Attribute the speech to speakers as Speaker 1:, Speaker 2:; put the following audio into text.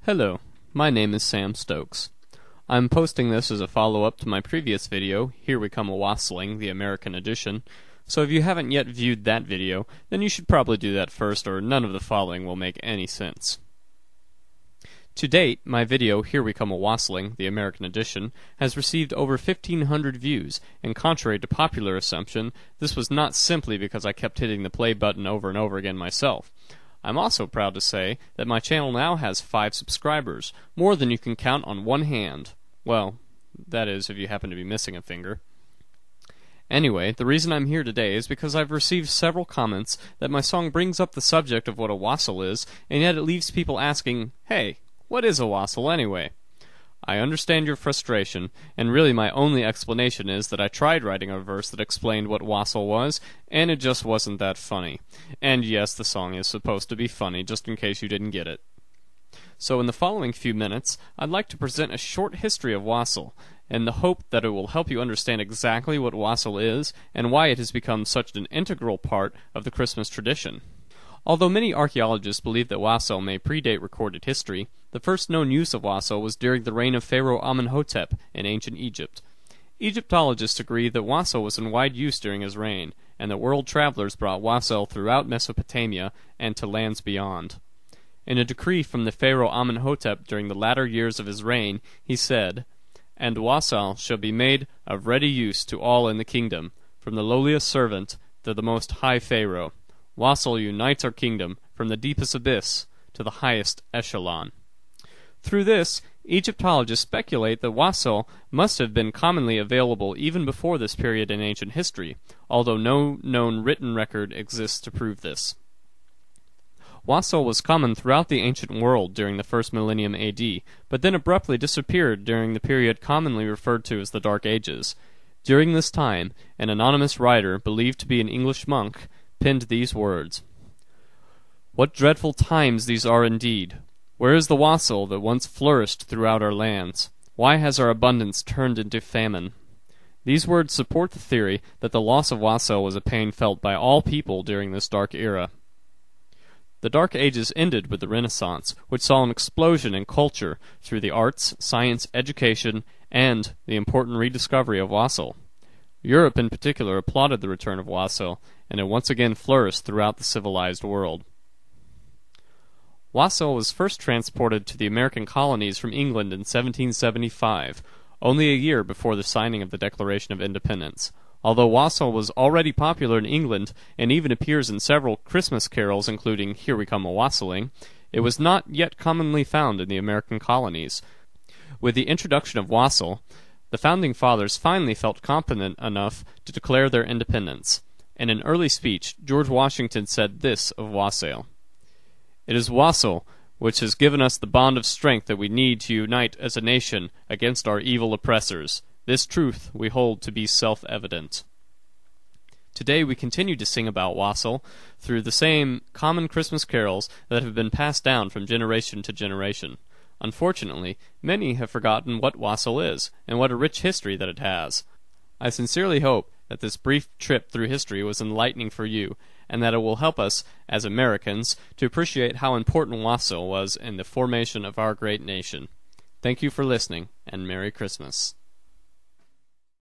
Speaker 1: Hello, my name is Sam Stokes. I'm posting this as a follow-up to my previous video, Here We Come A-Wassailing, the American edition, so if you haven't yet viewed that video, then you should probably do that first or none of the following will make any sense. To date, my video, Here We Come A-Wassailing, the American edition, has received over 1,500 views, and contrary to popular assumption, this was not simply because I kept hitting the play button over and over again myself. I'm also proud to say that my channel now has 5 subscribers, more than you can count on one hand. Well, that is, if you happen to be missing a finger. Anyway, the reason I'm here today is because I've received several comments that my song brings up the subject of what a wassail is, and yet it leaves people asking, hey, what is a wassail anyway? I understand your frustration, and really my only explanation is that I tried writing a verse that explained what wassail was, and it just wasn't that funny. And yes, the song is supposed to be funny, just in case you didn't get it. So in the following few minutes, I'd like to present a short history of wassail, in the hope that it will help you understand exactly what wassail is, and why it has become such an integral part of the Christmas tradition. Although many archaeologists believe that wassail may predate recorded history, the first known use of wassail was during the reign of Pharaoh Amenhotep in ancient Egypt. Egyptologists agree that wassail was in wide use during his reign, and that world travelers brought wassail throughout Mesopotamia and to lands beyond. In a decree from the Pharaoh Amenhotep during the latter years of his reign, he said, "And wassail shall be made of ready use to all in the kingdom, from the lowliest servant to the most high Pharaoh. Wassail unites our kingdom from the deepest abyss to the highest echelon." Through this, Egyptologists speculate that wassail must have been commonly available even before this period in ancient history, although no known written record exists to prove this. Wassail was common throughout the ancient world during the first millennium AD, but then abruptly disappeared during the period commonly referred to as the Dark Ages. During this time, an anonymous writer, believed to be an English monk, penned these words: "What dreadful times these are indeed! Where is the wassail that once flourished throughout our lands? Why has our abundance turned into famine?" These words support the theory that the loss of wassail was a pain felt by all people during this dark era. The Dark Ages ended with the Renaissance, which saw an explosion in culture through the arts, science, education, and the important rediscovery of wassail. Europe in particular applauded the return of wassail, and it once again flourished throughout the civilized world. Wassail was first transported to the American colonies from England in 1775, only a year before the signing of the Declaration of Independence. Although wassail was already popular in England and even appears in several Christmas carols including Here We Come A-Wassailing, it was not yet commonly found in the American colonies. With the introduction of wassail, the Founding Fathers finally felt confident enough to declare their independence. In an early speech, George Washington said this of wassail: "It is wassail which has given us the bond of strength that we need to unite as a nation against our evil oppressors. This truth we hold to be self-evident." Today we continue to sing about wassail through the same common Christmas carols that have been passed down from generation to generation. Unfortunately, many have forgotten what wassail is, and what a rich history that it has. I sincerely hope that this brief trip through history was enlightening for you, and that it will help us, as Americans, to appreciate how important wassail was in the formation of our great nation. Thank you for listening, and Merry Christmas.